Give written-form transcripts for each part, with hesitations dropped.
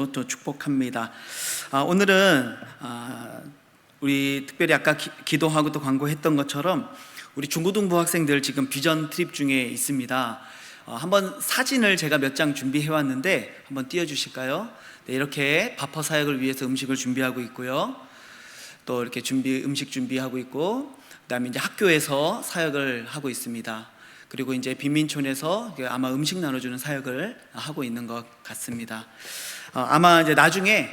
또 축복합니다. 오늘은 우리 특별히 아까 기도하고 또 광고했던 것처럼 우리 중고등부 학생들 지금 비전 트립 중에 있습니다. 한번 사진을 제가 몇 장 준비해 왔는데 한번 띄워주실까요? 네, 이렇게 바퍼 사역을 위해서 음식을 준비하고 있고요. 또 이렇게 음식 준비하고 있고, 그다음에 이제 학교에서 사역을 하고 있습니다. 그리고 이제 빈민촌에서 아마 음식 나눠주는 사역을 하고 있는 것 같습니다. 아마 이제 나중에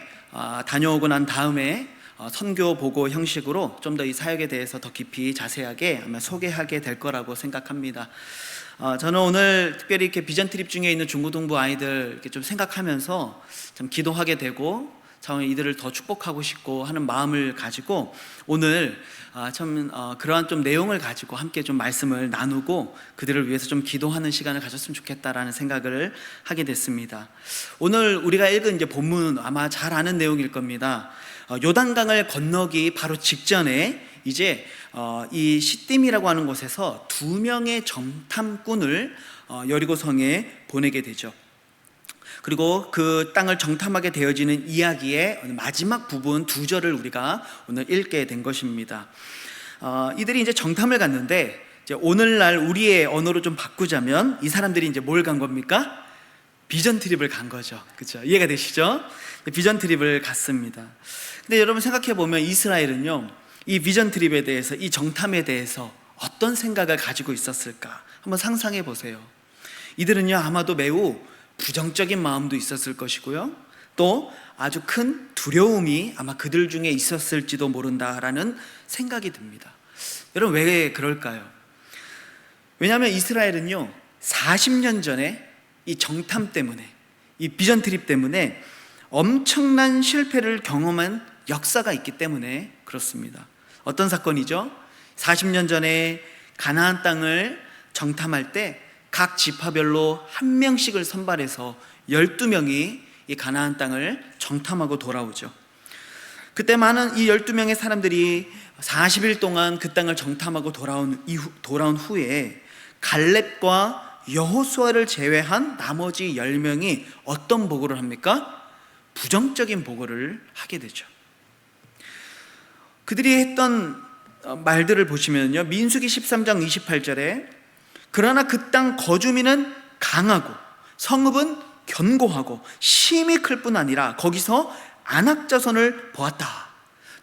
다녀오고 난 다음에 선교 보고 형식으로 좀 더 이 사역에 대해서 더 깊이 자세하게 아마 소개하게 될 거라고 생각합니다. 저는 오늘 특별히 이렇게 비전 트립 중에 있는 중고등부 아이들 이렇게 좀 생각하면서 참 기도하게 되고 참 이들을 더 축복하고 싶고 하는 마음을 가지고 오늘 그러한 좀 내용을 가지고 함께 좀 말씀을 나누고 그들을 위해서 좀 기도하는 시간을 가졌으면 좋겠다라는 생각을 하게 됐습니다. 오늘 우리가 읽은 이제 본문 아마 잘 아는 내용일 겁니다. 요단강을 건너기 바로 직전에 이제 이 시딤이라고 하는 곳에서 2명의 정탐꾼을 여리고성에 보내게 되죠. 그리고 그 땅을 정탐하게 되어지는 이야기의 마지막 부분 2절을 우리가 오늘 읽게 된 것입니다. 이들이 이제 정탐을 갔는데 이제 오늘날 우리의 언어로 좀 바꾸자면 이 사람들이 이제 뭘 간 겁니까? 비전 트립을 간 거죠. 그렇죠? 이해가 되시죠? 비전 트립을 갔습니다. 근데 여러분 생각해 보면 이스라엘은요, 이 비전 트립에 대해서, 이 정탐에 대해서 어떤 생각을 가지고 있었을까? 한번 상상해 보세요. 이들은요, 아마도 매우 부정적인 마음도 있었을 것이고요, 또 아주 큰 두려움이 아마 그들 중에 있었을지도 모른다라는 생각이 듭니다. 여러분 왜 그럴까요? 왜냐하면 이스라엘은요 40년 전에 이 정탐 때문에, 이 비전 트립 때문에 엄청난 실패를 경험한 역사가 있기 때문에 그렇습니다. 어떤 사건이죠? 40년 전에 가나안 땅을 정탐할 때 각 지파별로 1명씩을 선발해서 12명이 이 가나안 땅을 정탐하고 돌아오죠. 그때 많은 이 12명의 사람들이 40일 동안 그 땅을 정탐하고 돌아온 후에 갈렙과 여호수아를 제외한 나머지 10명이 어떤 보고를 합니까? 부정적인 보고를 하게 되죠. 그들이 했던 말들을 보시면요, 민수기 13장 28절에 그러나 그 땅 거주민은 강하고 성읍은 견고하고 심히 클 뿐 아니라 거기서 아낙 자손을 보았다.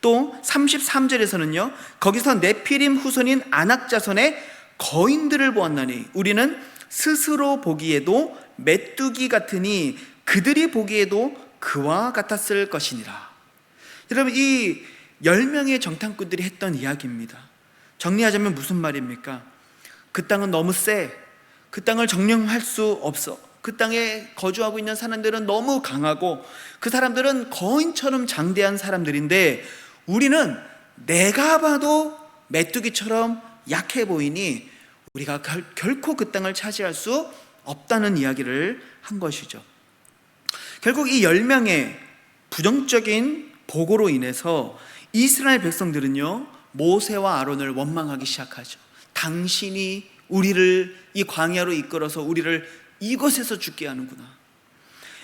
또 33절에서는요, 거기서 네피림 후손인 아낙 자손의 거인들을 보았나니 우리는 스스로 보기에도 메뚜기 같으니 그들이 보기에도 그와 같았을 것이니라. 여러분, 이 10명의 정탐꾼들이 했던 이야기입니다. 정리하자면 무슨 말입니까? 그 땅은 너무 세, 그 땅을 정령할 수 없어, 그 땅에 거주하고 있는 사람들은 너무 강하고 그 사람들은 거인처럼 장대한 사람들인데 우리는 내가 봐도 메뚜기처럼 약해 보이니 우리가 결코 그 땅을 차지할 수 없다는 이야기를 한 것이죠. 결국 이 10명의 부정적인 보고로 인해서 이스라엘 백성들은요, 모세와 아론을 원망하기 시작하죠. 당신이 우리를 이 광야로 이끌어서 우리를 이곳에서 죽게 하는구나.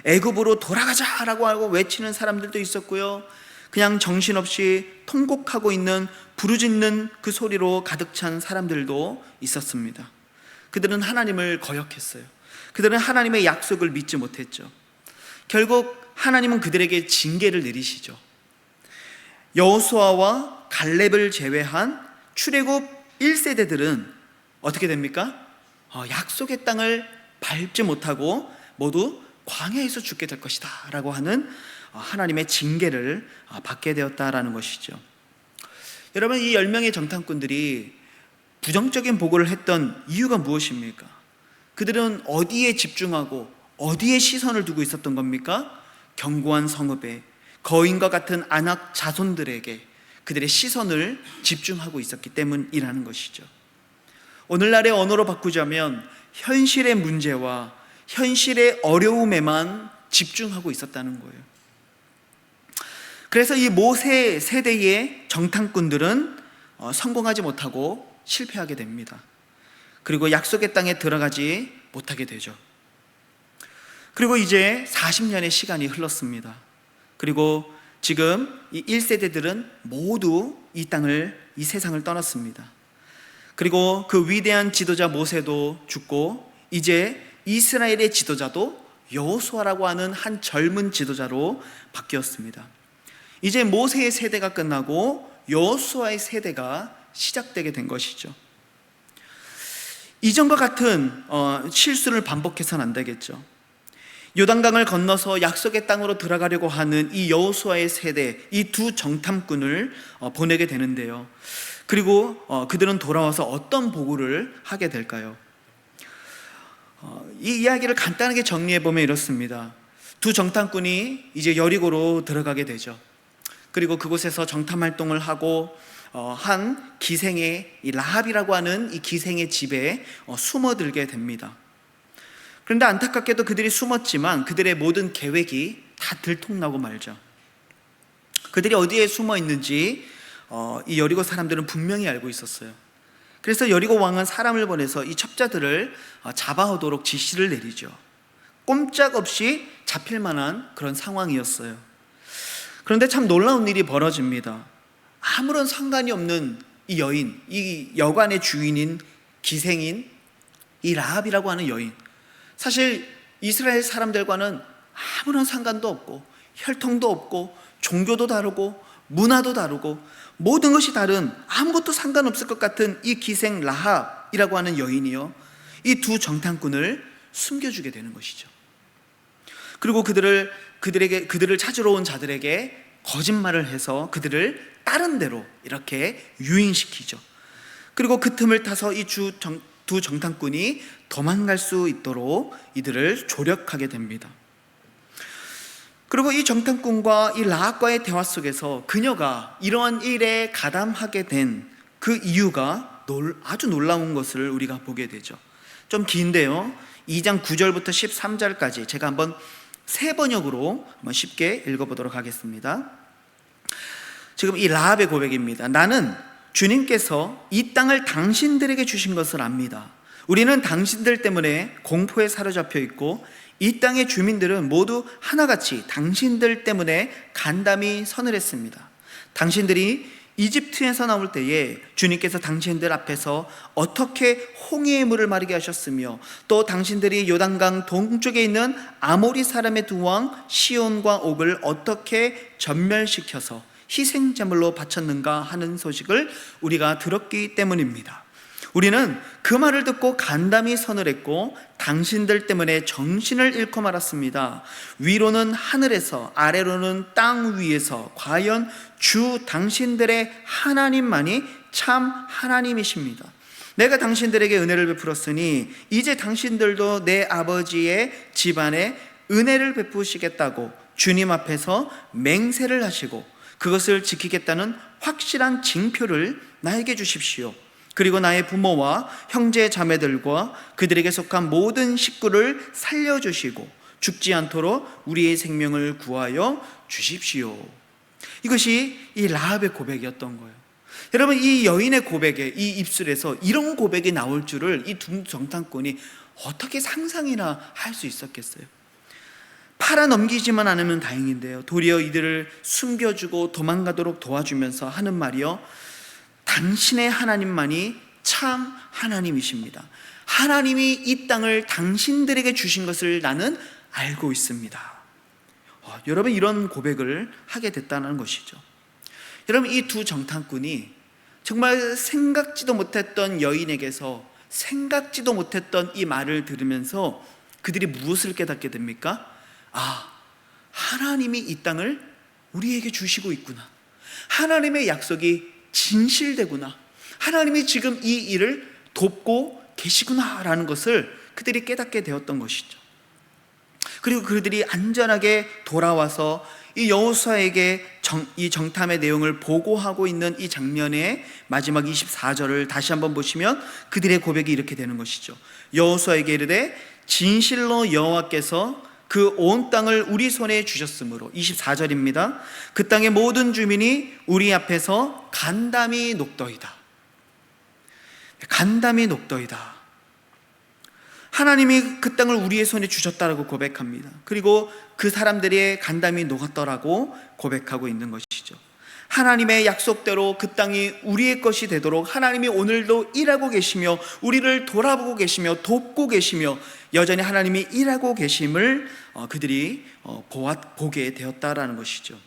애굽으로 돌아가자라고 하고 외치는 사람들도 있었고요, 그냥 정신없이 통곡하고 있는 부르짖는 그 소리로 가득 찬 사람들도 있었습니다. 그들은 하나님을 거역했어요. 그들은 하나님의 약속을 믿지 못했죠. 결국 하나님은 그들에게 징계를 내리시죠. 여호수아와 갈렙을 제외한 출애굽 1세대들은 어떻게 됩니까? 약속의 땅을 밟지 못하고 모두 광야에서 죽게 될 것이다 라고 하는 하나님의 징계를 받게 되었다라는 것이죠. 여러분, 이 10명의 정탐꾼들이 부정적인 보고를 했던 이유가 무엇입니까? 그들은 어디에 집중하고 어디에 시선을 두고 있었던 겁니까? 견고한 성읍에 거인과 같은 아낙 자손들에게 그들의 시선을 집중하고 있었기 때문이라는 것이죠. 오늘날의 언어로 바꾸자면 현실의 문제와 현실의 어려움에만 집중하고 있었다는 거예요. 그래서 이 모세 세대의 정탐꾼들은 성공하지 못하고 실패하게 됩니다. 그리고 약속의 땅에 들어가지 못하게 되죠. 그리고 이제 40년의 시간이 흘렀습니다. 그리고 지금 이 1세대들은 모두 이 땅을, 이 세상을 떠났습니다. 그리고 그 위대한 지도자 모세도 죽고 이제 이스라엘의 지도자도 여호수아라고 하는 한 젊은 지도자로 바뀌었습니다. 이제 모세의 세대가 끝나고 여호수아의 세대가 시작되게 된 것이죠. 이전과 같은 실수를 반복해서는 안 되겠죠. 요단강을 건너서 약속의 땅으로 들어가려고 하는 이 여호수아의 세대, 이 두 정탐꾼을 보내게 되는데요. 그리고 그들은 돌아와서 어떤 보고를 하게 될까요? 이 이야기를 간단하게 정리해 보면 이렇습니다. 두 정탐꾼이 이제 여리고로 들어가게 되죠. 그리고 그곳에서 정탐 활동을 하고 한 기생의, 이 라합이라고 하는 이 기생의 집에 숨어들게 됩니다. 그런데 안타깝게도 그들이 숨었지만 그들의 모든 계획이 다 들통나고 말죠. 그들이 어디에 숨어 있는지 이 여리고 사람들은 분명히 알고 있었어요. 그래서 여리고 왕은 사람을 보내서 이 첩자들을 잡아오도록 지시를 내리죠. 꼼짝없이 잡힐 만한 그런 상황이었어요. 그런데 참 놀라운 일이 벌어집니다. 아무런 상관이 없는 이 여인, 이 여관의 주인인 기생인 이 라합이라고 하는 여인, 사실 이스라엘 사람들과는 아무런 상관도 없고 혈통도 없고 종교도 다르고 문화도 다르고 모든 것이 다른, 아무것도 상관없을 것 같은 이 기생 라합이라고 하는 여인이요, 이 두 정탐꾼을 숨겨주게 되는 것이죠. 그리고 그들을 찾으러 온 자들에게 거짓말을 해서 그들을 다른 데로 이렇게 유인시키죠. 그리고 그 틈을 타서 이 두 정탐꾼이 도망갈 수 있도록 이들을 조력하게 됩니다. 그리고 이 정탐꾼과 이 라합과의 대화 속에서 그녀가 이러한 일에 가담하게 된 그 이유가 아주 놀라운 것을 우리가 보게 되죠. 좀 긴데요, 2장 9절부터 13절까지 제가 한번 세 번역으로 한번 쉽게 읽어보도록 하겠습니다. 지금 이 라합의 고백입니다. 나는 주님께서 이 땅을 당신들에게 주신 것을 압니다. 우리는 당신들 때문에 공포에 사로잡혀 있고 이 땅의 주민들은 모두 하나같이 당신들 때문에 간담이 서늘했습니다. 당신들이 이집트에서 나올 때에 주님께서 당신들 앞에서 어떻게 홍해의 물을 마르게 하셨으며 또 당신들이 요단강 동쪽에 있는 아모리 사람의 두 왕 시온과 옥을 어떻게 전멸시켜서 희생제물로 바쳤는가 하는 소식을 우리가 들었기 때문입니다. 우리는 그 말을 듣고 간담이 서늘했고 당신들 때문에 정신을 잃고 말았습니다. 위로는 하늘에서 아래로는 땅 위에서 과연 주 당신들의 하나님만이 참 하나님이십니다. 내가 당신들에게 은혜를 베풀었으니 이제 당신들도 내 아버지의 집안에 은혜를 베푸시겠다고 주님 앞에서 맹세를 하시고 그것을 지키겠다는 확실한 징표를 나에게 주십시오. 그리고 나의 부모와 형제 자매들과 그들에게 속한 모든 식구를 살려주시고 죽지 않도록 우리의 생명을 구하여 주십시오. 이것이 이 라합의 고백이었던 거예요. 여러분, 이 여인의 고백에, 이 입술에서 이런 고백이 나올 줄을 이 두 정탐꾼이 어떻게 상상이나 할 수 있었겠어요? 팔아넘기지만 않으면 다행인데요, 도리어 이들을 숨겨주고 도망가도록 도와주면서 하는 말이요, 당신의 하나님만이 참 하나님이십니다. 하나님이 이 땅을 당신들에게 주신 것을 나는 알고 있습니다. 여러분, 이런 고백을 하게 됐다는 것이죠. 여러분, 이 두 정탐꾼이 정말 생각지도 못했던 여인에게서 생각지도 못했던 이 말을 들으면서 그들이 무엇을 깨닫게 됩니까? 하나님이 이 땅을 우리에게 주시고 있구나. 하나님의 약속이 진실되구나. 하나님이 지금 이 일을 돕고 계시구나라는 것을 그들이 깨닫게 되었던 것이죠. 그리고 그들이 안전하게 돌아와서 이 여호수아에게 이 정탐의 내용을 보고하고 있는 이 장면의 마지막 24절을 다시 한번 보시면 그들의 고백이 이렇게 되는 것이죠. 여호수아에게 이르되 진실로 여호와께서 그 온 땅을 우리 손에 주셨으므로, 24절입니다. 그 땅의 모든 주민이 우리 앞에서 간담이 녹더이다. 간담이 녹더이다. 하나님이 그 땅을 우리의 손에 주셨다라고 고백합니다. 그리고 그 사람들의 간담이 녹았더라고 고백하고 있는 것이죠. 하나님의 약속대로 그 땅이 우리의 것이 되도록 하나님이 오늘도 일하고 계시며 우리를 돌아보고 계시며 돕고 계시며 여전히 하나님이 일하고 계심을 그들이 보게 되었다라는 것이죠.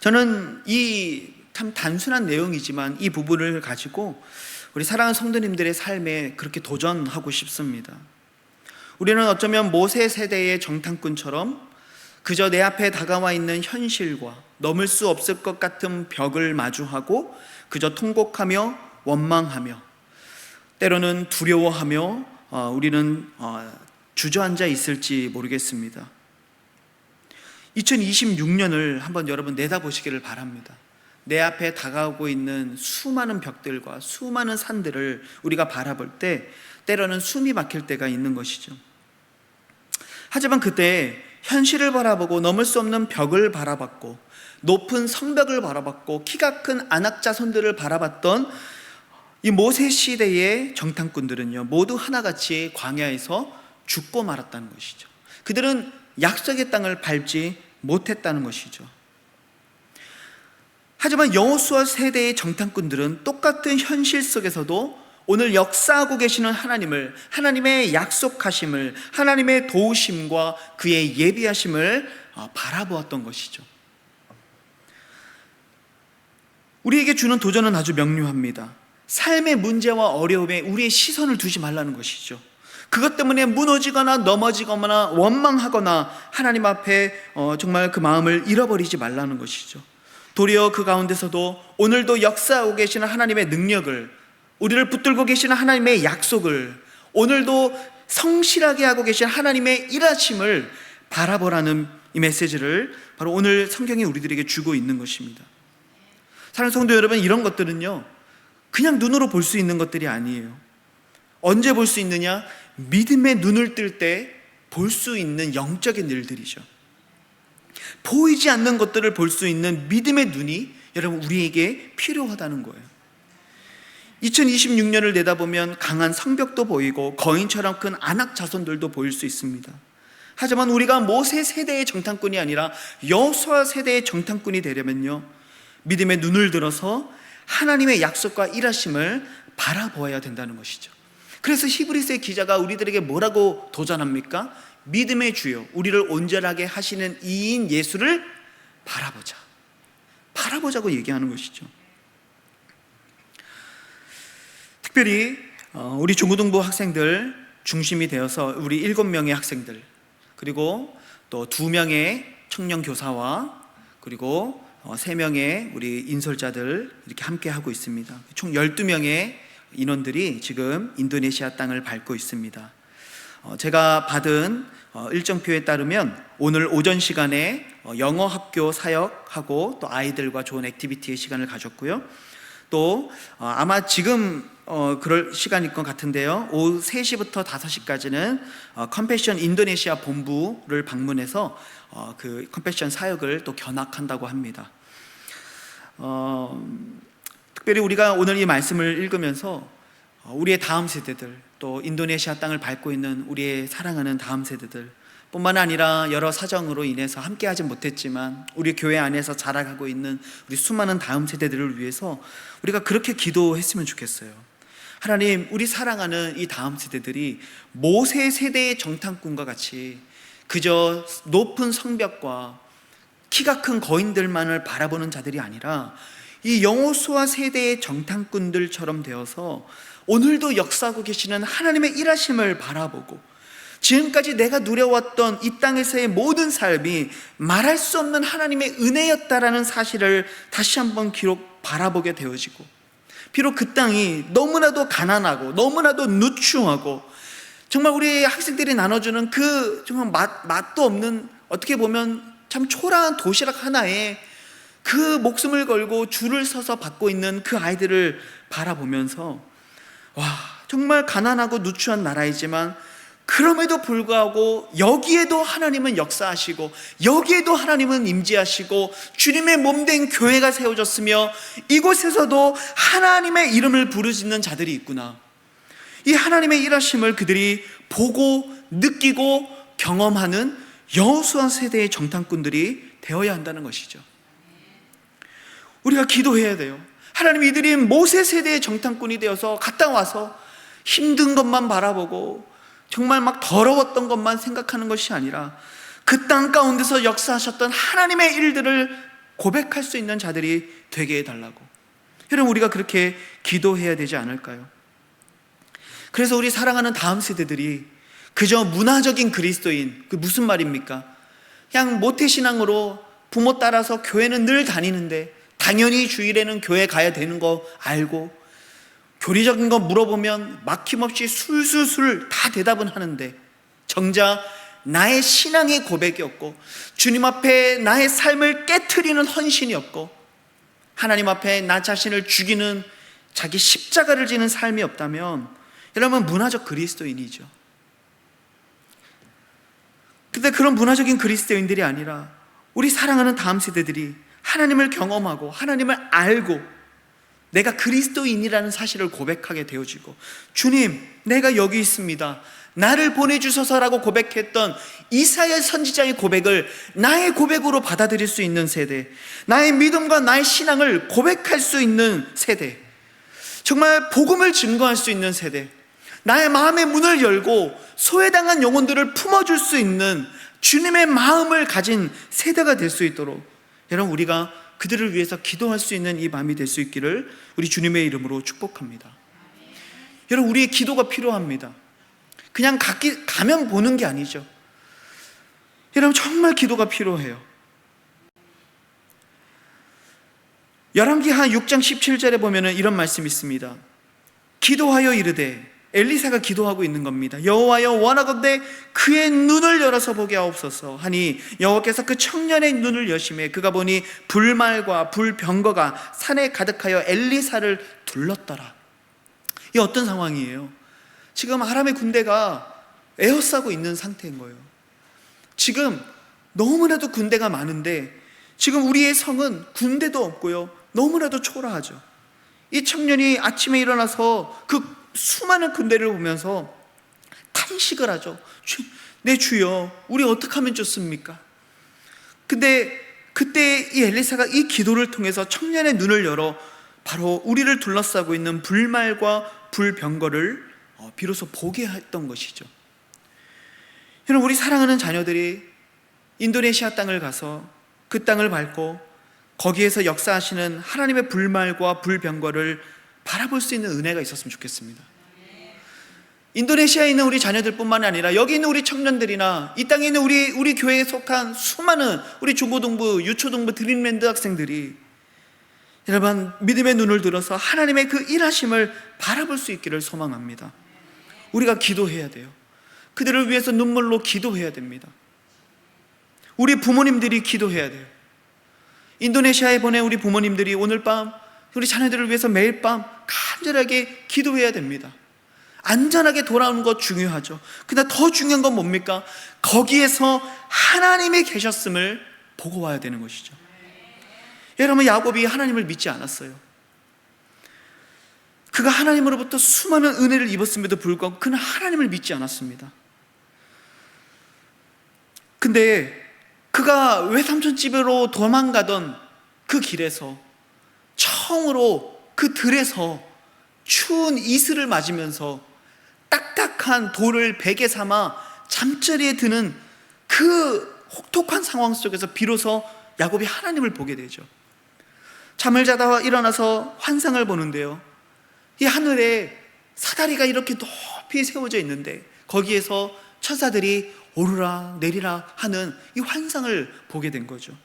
저는 이 참 단순한 내용이지만 이 부분을 가지고 우리 사랑하는 성도님들의 삶에 그렇게 도전하고 싶습니다. 우리는 어쩌면 모세 세대의 정탐꾼처럼 그저 내 앞에 다가와 있는 현실과 넘을 수 없을 것 같은 벽을 마주하고 그저 통곡하며 원망하며 때로는 두려워하며 우리는 주저앉아 있을지 모르겠습니다. 2026년을 한번 여러분 내다보시기를 바랍니다. 내 앞에 다가오고 있는 수많은 벽들과 수많은 산들을 우리가 바라볼 때 때로는 숨이 막힐 때가 있는 것이죠. 하지만 그때 현실을 바라보고 넘을 수 없는 벽을 바라봤고 높은 성벽을 바라봤고 키가 큰 안악자손들을 바라봤던 이 모세 시대의 정탐꾼들은요, 모두 하나같이 광야에서 죽고 말았다는 것이죠. 그들은 약속의 땅을 밟지 못했다는 것이죠. 하지만 여호수아 세대의 정탐꾼들은 똑같은 현실 속에서도 오늘 역사하고 계시는 하나님을, 하나님의 약속하심을, 하나님의 도우심과 그의 예비하심을 바라보았던 것이죠. 우리에게 주는 도전은 아주 명료합니다. 삶의 문제와 어려움에 우리의 시선을 두지 말라는 것이죠. 그것 때문에 무너지거나 넘어지거나 원망하거나 하나님 앞에 정말 그 마음을 잃어버리지 말라는 것이죠. 도리어 그 가운데서도 오늘도 역사하고 계시는 하나님의 능력을, 우리를 붙들고 계시는 하나님의 약속을, 오늘도 성실하게 하고 계신 하나님의 일하심을 바라보라는 이 메시지를 바로 오늘 성경이 우리들에게 주고 있는 것입니다. 사랑하는 성도 여러분, 이런 것들은요 그냥 눈으로 볼 수 있는 것들이 아니에요. 언제 볼 수 있느냐? 믿음의 눈을 뜰 때 볼 수 있는 영적인 일들이죠. 보이지 않는 것들을 볼 수 있는 믿음의 눈이 여러분 우리에게 필요하다는 거예요. 2026년을 내다보면 강한 성벽도 보이고 거인처럼 큰 안악 자손들도 보일 수 있습니다. 하지만 우리가 모세 세대의 정탐꾼이 아니라 여호수아 세대의 정탐꾼이 되려면요, 믿음의 눈을 들어서 하나님의 약속과 일하심을 바라보아야 된다는 것이죠. 그래서 히브리서의 기자가 우리들에게 뭐라고 도전합니까? 믿음의 주요, 우리를 온전하게 하시는 이인 예수를 바라보자고 얘기하는 것이죠. 특별히 우리 중고등부 학생들 중심이 되어서 우리 7명의 학생들, 그리고 또 2명의 청년 교사와 그리고 3명의 우리 인솔자들 이렇게 함께 하고 있습니다. 총 12명의 인원들이 지금 인도네시아 땅을 밟고 있습니다. 제가 받은 일정표에 따르면 오늘 오전 시간에 영어 학교 사역하고 또 아이들과 좋은 액티비티의 시간을 가졌고요. 또 아마 지금 그럴 시간일 것 같은데요, 오후 3시부터 5시까지는 컴패션 인도네시아 본부를 방문해서 그 컴패션 사역을 또 견학한다고 합니다. 특별히 우리가 오늘 이 말씀을 읽으면서 우리의 다음 세대들, 또 인도네시아 땅을 밟고 있는 우리의 사랑하는 다음 세대들 뿐만 아니라 여러 사정으로 인해서 함께하지 못했지만 우리 교회 안에서 자라가고 있는 우리 수많은 다음 세대들을 위해서 우리가 그렇게 기도했으면 좋겠어요. 하나님, 우리 사랑하는 이 다음 세대들이 모세 세대의 정탐꾼과 같이 그저 높은 성벽과 키가 큰 거인들만을 바라보는 자들이 아니라 이 여호수아 세대의 정탐꾼들처럼 되어서 오늘도 역사하고 계시는 하나님의 일하심을 바라보고 지금까지 내가 누려왔던 이 땅에서의 모든 삶이 말할 수 없는 하나님의 은혜였다라는 사실을 다시 한번 바라보게 되어지고, 비록 그 땅이 너무나도 가난하고 너무나도 누추하고 정말 우리 학생들이 나눠주는 그 정말 맛도 없는, 어떻게 보면 참 초라한 도시락 하나에 그 목숨을 걸고 줄을 서서 받고 있는 그 아이들을 바라보면서 와, 정말 가난하고 누추한 나라이지만 그럼에도 불구하고 여기에도 하나님은 역사하시고 여기에도 하나님은 임재하시고 주님의 몸된 교회가 세워졌으며 이곳에서도 하나님의 이름을 부르짖는 자들이 있구나. 이 하나님의 일하심을 그들이 보고 느끼고 경험하는 여호수아 세대의 정탐꾼들이 되어야 한다는 것이죠. 우리가 기도해야 돼요. 하나님, 이들이 모세 세대의 정탐꾼이 되어서 갔다 와서 힘든 것만 바라보고 정말 막 더러웠던 것만 생각하는 것이 아니라 그 땅 가운데서 역사하셨던 하나님의 일들을 고백할 수 있는 자들이 되게 해달라고. 여러분, 우리가 그렇게 기도해야 되지 않을까요? 그래서 우리 사랑하는 다음 세대들이 그저 문화적인 그리스도인, 그 무슨 말입니까? 그냥 모태신앙으로 부모 따라서 교회는 늘 다니는데 당연히 주일에는 교회 가야 되는 거 알고 교리적인 거 물어보면 막힘없이 술술술 다 대답은 하는데 정작 나의 신앙의 고백이 없고 주님 앞에 나의 삶을 깨트리는 헌신이 없고 하나님 앞에 나 자신을 죽이는 자기 십자가를 지는 삶이 없다면 여러분, 문화적 그리스도인이죠. 근데 그런 문화적인 그리스도인들이 아니라 우리 사랑하는 다음 세대들이 하나님을 경험하고 하나님을 알고 내가 그리스도인이라는 사실을 고백하게 되어지고, 주님, 내가 여기 있습니다, 나를 보내주소서라고 고백했던 이사야 선지자의 고백을 나의 고백으로 받아들일 수 있는 세대, 나의 믿음과 나의 신앙을 고백할 수 있는 세대, 정말 복음을 증거할 수 있는 세대, 나의 마음의 문을 열고 소외당한 영혼들을 품어줄 수 있는 주님의 마음을 가진 세대가 될 수 있도록 여러분, 우리가 그들을 위해서 기도할 수 있는 이 밤이 될 수 있기를 우리 주님의 이름으로 축복합니다. 여러분, 우리의 기도가 필요합니다. 그냥 가면 보는 게 아니죠. 여러분, 정말 기도가 필요해요. 열왕기하 6장 17절에 보면 이런 말씀이 있습니다. 기도하여 이르되, 엘리사가 기도하고 있는 겁니다. 여호와여, 원하건대 그의 눈을 열어서 보게 하옵소서 하니 여호와께서 그 청년의 눈을 여심해 그가 보니 불말과 불병거가 산에 가득하여 엘리사를 둘렀더라. 이 어떤 상황이에요? 지금 아람의 군대가 에워싸고 있는 상태인 거예요. 지금 너무나도 군대가 많은데 지금 우리의 성은 군대도 없고요, 너무나도 초라하죠. 이 청년이 아침에 일어나서 그 수많은 군대를 보면서 탄식을 하죠. 내 주여, 우리 어떻게 하면 좋습니까? 근데 그때 이 엘리사가 이 기도를 통해서 청년의 눈을 열어 바로 우리를 둘러싸고 있는 불말과 불병거를 비로소 보게 했던 것이죠. 여러분, 우리 사랑하는 자녀들이 인도네시아 땅을 가서 그 땅을 밟고 거기에서 역사하시는 하나님의 불말과 불병거를 바라볼 수 있는 은혜가 있었으면 좋겠습니다. 인도네시아에 있는 우리 자녀들뿐만 아니라 여기 있는 우리 청년들이나 이 땅에 있는 우리 교회에 속한 수많은 우리 중고등부, 유초등부, 드림랜드 학생들이 여러분, 믿음의 눈을 들어서 하나님의 그 일하심을 바라볼 수 있기를 소망합니다. 우리가 기도해야 돼요. 그들을 위해서 눈물로 기도해야 됩니다. 우리 부모님들이 기도해야 돼요. 인도네시아에 보낸 우리 부모님들이 오늘 밤 우리 자녀들을 위해서 매일 밤 간절하게 기도해야 됩니다. 안전하게 돌아오는 것 중요하죠. 근데 더 중요한 건 뭡니까? 거기에서 하나님이 계셨음을 보고 와야 되는 것이죠. 여러분, 야곱이 하나님을 믿지 않았어요. 그가 하나님으로부터 수많은 은혜를 입었음에도 불구하고 그는 하나님을 믿지 않았습니다. 근데 그가 외삼촌집으로 도망가던 그 길에서 처음으로 그 들에서 추운 이슬을 맞으면서 딱딱한 돌을 베개 삼아 잠자리에 드는 그 혹독한 상황 속에서 비로소 야곱이 하나님을 보게 되죠. 잠을 자다가 일어나서 환상을 보는데요, 이 하늘에 사다리가 이렇게 높이 세워져 있는데 거기에서 천사들이 오르락 내리락 하는 이 환상을 보게 된 거죠.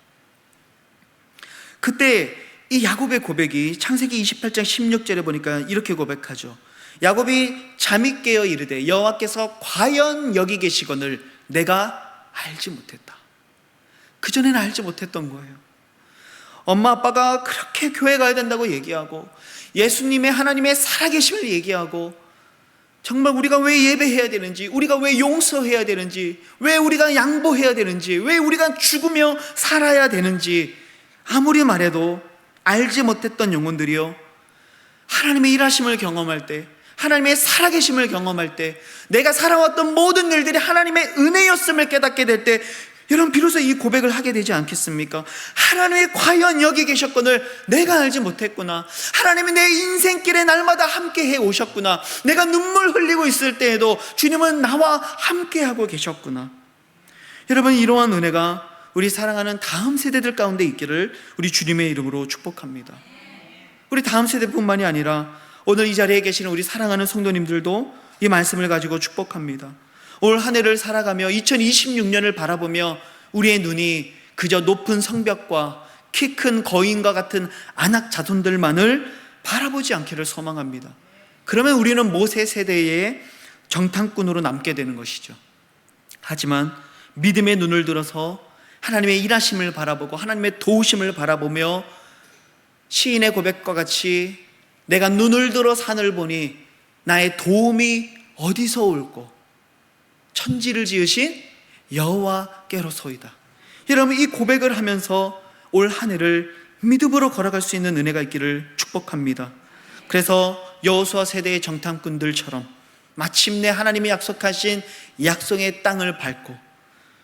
그때 이 야곱의 고백이 창세기 28장 16절에 보니까 이렇게 고백하죠. 야곱이 잠이 깨어 이르되 여호와께서 과연 여기 계시거늘 내가 알지 못했다. 그전에는 알지 못했던 거예요. 엄마 아빠가 그렇게 교회 가야 된다고 얘기하고 예수님의 하나님의 살아계심을 얘기하고 정말 우리가 왜 예배해야 되는지, 우리가 왜 용서해야 되는지, 왜 우리가 양보해야 되는지, 왜 우리가 죽으며 살아야 되는지 아무리 말해도 알지 못했던 영혼들이요, 하나님의 일하심을 경험할 때, 하나님의 살아계심을 경험할 때, 내가 살아왔던 모든 일들이 하나님의 은혜였음을 깨닫게 될 때, 여러분 비로소 이 고백을 하게 되지 않겠습니까? 하나님이 과연 여기 계셨거늘 내가 알지 못했구나. 하나님이 내 인생길에 날마다 함께해 오셨구나. 내가 눈물 흘리고 있을 때에도 주님은 나와 함께하고 계셨구나. 여러분, 이러한 은혜가 우리 사랑하는 다음 세대들 가운데 있기를 우리 주님의 이름으로 축복합니다. 우리 다음 세대뿐만이 아니라 오늘 이 자리에 계시는 우리 사랑하는 성도님들도 이 말씀을 가지고 축복합니다. 올 한 해를 살아가며 2026년을 바라보며 우리의 눈이 그저 높은 성벽과 키 큰 거인과 같은 안악 자손들만을 바라보지 않기를 소망합니다. 그러면 우리는 모세 세대의 정탐꾼으로 남게 되는 것이죠. 하지만 믿음의 눈을 들어서 하나님의 일하심을 바라보고 하나님의 도우심을 바라보며 시인의 고백과 같이 내가 눈을 들어 산을 보니 나의 도움이 어디서 올꼬? 천지를 지으신 여호와께로소이다. 여러분, 이 고백을 하면서 올 한 해를 믿음으로 걸어갈 수 있는 은혜가 있기를 축복합니다. 그래서 여호수아 세대의 정탐꾼들처럼 마침내 하나님이 약속하신 약속의 땅을 밟고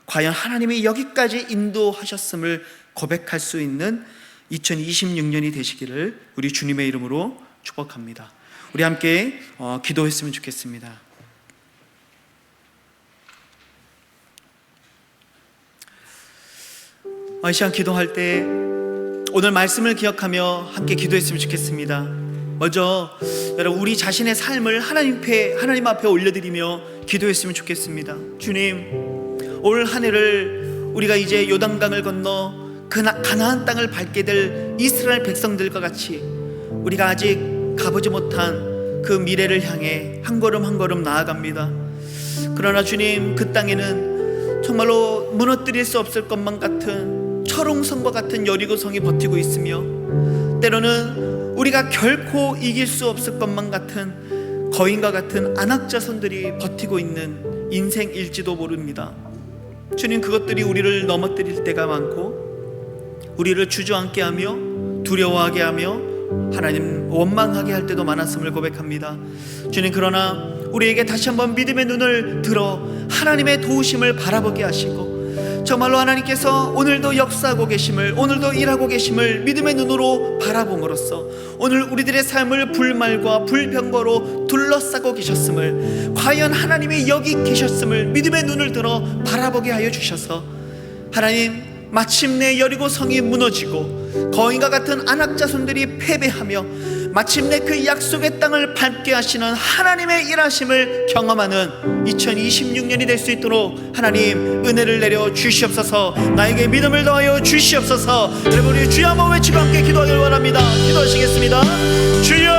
과연 하나님이 여기까지 인도하셨음을 고백할 수 있는 2026년이 되시기를 우리 주님의 이름으로 축복합니다. 우리 함께 기도했으면 좋겠습니다. 이 시간 기도할 때 오늘 말씀을 기억하며 함께 기도했으면 좋겠습니다. 먼저 여러분, 우리 자신의 삶을 하나님 앞에 올려드리며 기도했으면 좋겠습니다. 주님, 올 한 해를 우리가 이제 요단강을 건너 가나안 땅을 밟게 될 이스라엘 백성들과 같이 우리가 아직 가보지 못한 그 미래를 향해 한 걸음 한 걸음 나아갑니다. 그러나 주님, 그 땅에는 정말로 무너뜨릴 수 없을 것만 같은 철옹성과 같은 여리고성이 버티고 있으며, 때로는 우리가 결코 이길 수 없을 것만 같은 거인과 같은 안악자손들이 버티고 있는 인생일지도 모릅니다. 주님, 그것들이 우리를 넘어뜨릴 때가 많고 우리를 주저앉게 하며 두려워하게 하며 하나님 원망하게 할 때도 많았음을 고백합니다. 주님, 그러나 우리에게 다시 한번 믿음의 눈을 들어 하나님의 도우심을 바라보게 하시고, 정말로 하나님께서 오늘도 역사하고 계심을, 오늘도 일하고 계심을 믿음의 눈으로 바라봄으로써 오늘 우리들의 삶을 불말과 불병거로 둘러싸고 계셨음을, 과연 하나님이 여기 계셨음을 믿음의 눈을 들어 바라보게 하여 주셔서 하나님, 마침내 여리고성이 무너지고 거인과 같은 안악자손들이 패배하며 마침내 그 약속의 땅을 밟게 하시는 하나님의 일하심을 경험하는 2026년이 될 수 있도록 하나님 은혜를 내려 주시옵소서. 나에게 믿음을 더하여 주시옵소서. 여러분, 우리 주여 한번 외치고 함께 기도하길 원합니다. 기도하시겠습니다. 주여